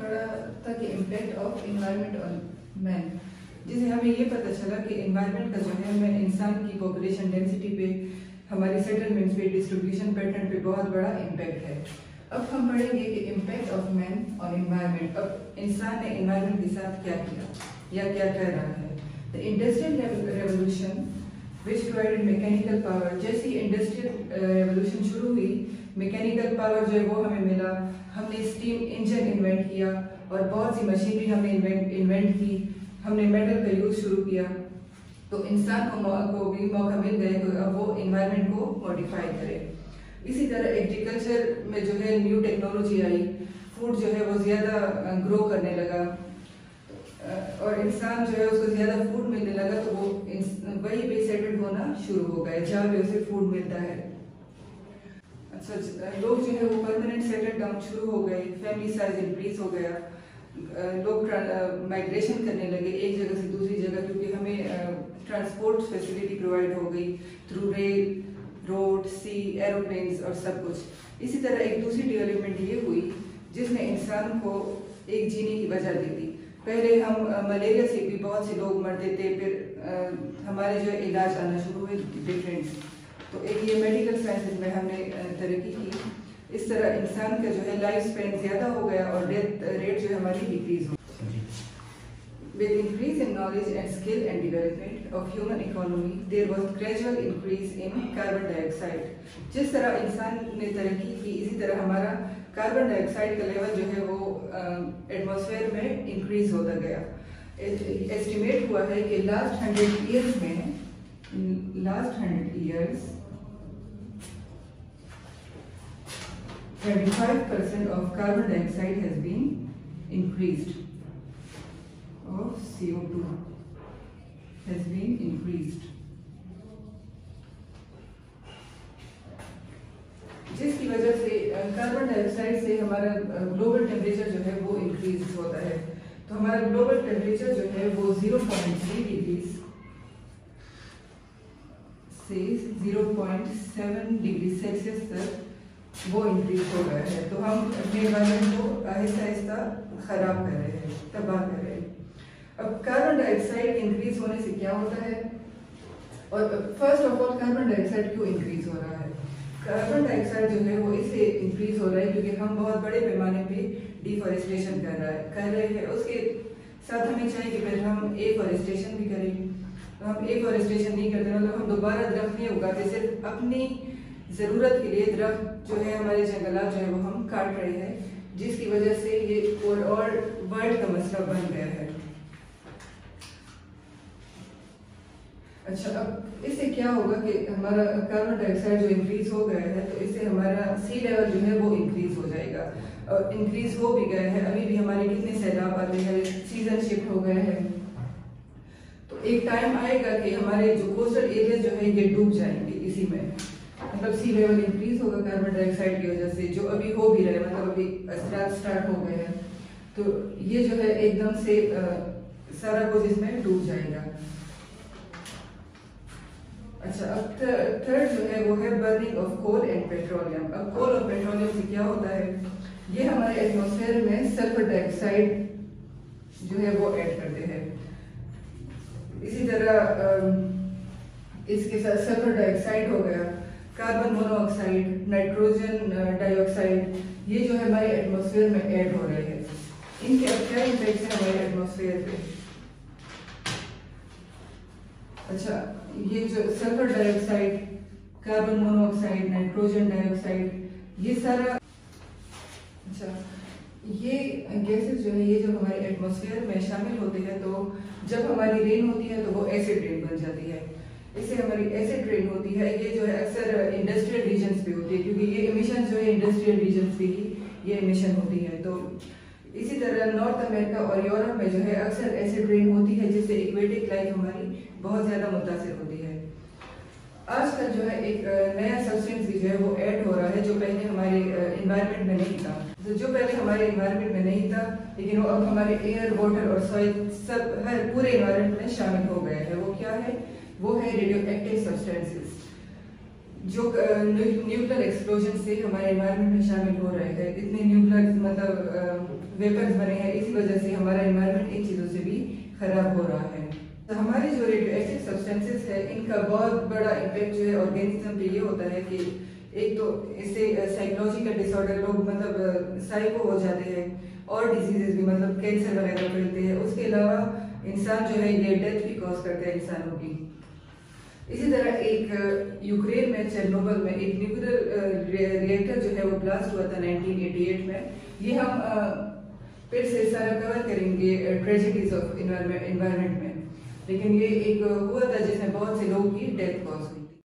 पढ़ा था कि impact of environment on man, जिससे हमें ये पता चला कि इन्वायरमेंट का जो है हमें इंसान की पॉपुलेशन डेंसिटी पे, हमारे सेटलमेंट्स पे, डिस्ट्रीब्यूशन पैटर्न पे बहुत बड़ा इम्पैक्ट है। अब हम पढ़ेंगे कि impact of man on environment. अब इंसान ने इन्वायरमेंट के साथ क्या किया या क्या कर रहा है। The industrial revolution which provided mechanical power, जैसे इंडस्ट्रियल रेवोल्यूशन शुरू हुई, मैकेनिकल पावर जो है वो हमें मिला, हमने स्टीम इंजन इन्वेंट किया और बहुत सी मशीनरी हमने इन्वेंट की, हमने मेटल का यूज शुरू किया, तो इंसान को भी मौका मिल गया कि अब वो इन्वायरमेंट को मॉडिफाई करे। इसी तरह एग्रीकल्चर में जो है न्यू टेक्नोलॉजी आई, फूड जो है वो ज़्यादा ग्रो करने लगा और इंसान जो है उसको ज़्यादा फूड मिलने लगा, तो वो वही पे सेटल होना शुरू हो गया जहाँ पे उसे फूड मिलता है। अच्छा, लोग जो है वो परमानेंट सेटल डाउन शुरू हो गए, फैमिली साइज इंक्रीज हो गया, लोग माइग्रेशन करने लगे एक जगह से दूसरी जगह, क्योंकि हमें ट्रांसपोर्ट फैसिलिटी प्रोवाइड हो गई थ्रू रेल, रोड, सी, एरोप्लेन्स और सब कुछ। इसी तरह एक दूसरी डेवलपमेंट ये हुई जिसने इंसान को एक जीने की वजह दी थी। पहले हम मलेरिया से भी बहुत से लोग मरते थे, फिर हमारे जो इलाज आना शुरू हुए डिफरेंट, तो एक ये मेडिकल साइंसेज में हमने तरक्की की। इस तरह इंसान का जो है लाइफ स्पेन ज़्यादा हो गया और डेथ रेट जो है हमारी डिक्रीज हो। With increase in knowledge and skill and development of human economy, there was gradual increase in carbon dioxide. जिस तरह इंसान ने तरक्की की, इसी तरह हमारा कार्बन डाइऑक्साइड का लेवल जो है वो एटमॉस्फेयर में इंक्रीज होता गया। एस्टिमेट हुआ है कि लास्ट 100 ईयर्स में 35% of carbon dioxide has been increased, of CO2 has been increased, जिसकी वजह से कार्बन डाइऑक्साइड से हमारा ग्लोबल टेम्परेचर जो है वो इंक्रीज होता है। तो हमारा ग्लोबल टेम्परेचर जो है वो 0.3 डिग्री से 0.7 डिग्री सेल्सियस तक वो इंक्रीज हो गया है। तो हम अपने एनवायरनमेंट को आहिस्ता आहिस्ता खराब कर रहे हैं, तबाह कर रहे हैं। अब कार्बन डाइऑक्साइड इंक्रीज होने से क्या होता है, और first of all carbon dioxide क्यों इंक्रीज हो रहा है। कार्बन डाइऑक्साइड जो है वो इससे इंक्रीज हो रहा है क्योंकि हम बहुत बड़े पैमाने पे डिफॉरेस्टेशन कर रहे हैं। उसके साथ हमें चाहिए कि पहले हम एफॉरेस्टेशन भी करें। तो हम एफॉरेस्टेशन नहीं करते, मतलब हम दोबारा दरख्त नहीं उगाते, सिर्फ अपनी ज़रूरत के लिए दरख्त जो है, हमारे जंगलात जो है वो हम काट रहे हैं, जिसकी वजह से ये ओवरऑल वर्ल्ड का मसला बन गया है। अच्छा, अब इससे क्या होगा कि हमारा कार्बन डाइऑक्साइड जो इंक्रीज हो गया है, तो इससे हमारा सी लेवल जो है वो इंक्रीज हो जाएगा और इंक्रीज हो भी गया है। अभी भी हमारे कितने सैलाब आते हैं, सीजन शिफ्ट हो गए हैं, तो एक टाइम आएगा कि हमारे जो कोस्टल एरिया जो है ये डूब जाएंगे इसी में। मतलब सी लेवल इंक्रीज होगा कार्बन डाइऑक्साइड की वजह से, जो अभी हो भी रहा है, मतलब अभी असरात स्टार्ट हो गए हैं, तो ये जो है एकदम से सारा कुछ इसमें डूब जाएगा। अच्छा, अब थर्ड जो है वो है burning of coal and petroleum. अब कोल और पेट्रोलियम से क्या होता है, ये हमारे एटमॉस्फेयर में सल्फर डाइऑक्साइड जो है वो ऐड करते हैं। इसी तरह इसके साथ सल्फर डाइऑक्साइड हो गया, कार्बन मोनोऑक्साइड, नाइट्रोजन डाइऑक्साइड, ये जो है हमारे एटमॉस्फेयर में ऐड हो रहे हैं। इनके अब क्या इम्पैक्ट है हमारे एटमॉस्फेयर पे। अच्छा, ये जो sulphur dioxide, carbon monoxide, nitrogen dioxide, ये सारा, अच्छा, ये गैसेस जो है ये जब हमारे एटमॉस्फेयर में शामिल होते हैं, तो जब हमारी रेन होती है तो वो एसिड रेन बन जाती है। इससे हमारी एसिड रेन होती है, ये जो है अक्सर इंडस्ट्रियल रीजन्स पे होती है, क्योंकि ये एमिशन जो है इंडस्ट्रियल रीजन्स पे ही ये एमिशन होती है। तो इसी तरह नॉर्थ अमेरिका और यूरोप में जो है अक्सर एसिड रेन होती है, जिससे एक्वेटिक लाइफ हमारी बहुत ज़्यादा मुतासिर होती है। आजकल जो है एक नया सब्सटेंस भी जो है वो ऐड हो रहा है, जो पहले हमारे इन्वायरमेंट में नहीं था। तो जो पहले हमारे इन्वायरमेंट में नहीं था, लेकिन वो अब हमारे एयर, वाटर और सॉइल सब हर पूरे इन्वायरमेंट में शामिल हो गया है। वो क्या है, वो है रेडियो एक्टिव सब्सटेंसेस, जो न्यूक्लियर एक्सप्लोजन से हमारे इन्वायरमेंट में शामिल हो रहे हैं। इतने न्यूक्लियर मतलब वेपन्स बने हैं, इसी वजह से हमारा एनवायरनमेंट इन चीज़ों से भी खराब हो रहा है। तो हमारे जो रेडियो एक्टिव सब्सटेंसेस है, इनका बहुत बड़ा इम्पैक्ट जो है ऑर्गेनिज्म पे ये होता है कि एक तो इससे साइकोलॉजिकल डिसऑर्डर, लोग मतलब साइको हो जाते हैं और डिजीजेस भी मतलब कैंसर वगैरह फैलते हैं। उसके अलावा इंसान जो है ये डेथ भी कॉज करते हैं इंसानों की। इसी तरह एक यूक्रेन में चेरनोबिल में एक न्यूक्लियर रिएक्टर जो है वो ब्लास्ट हुआ था 1988 में। ये हम फिर से सारा कवर करेंगे ट्रेजेडीज ऑफ एनवायरनमेंट में, लेकिन ये एक हुआ था जिसमें बहुत से लोगों की डेथ कॉज हुई।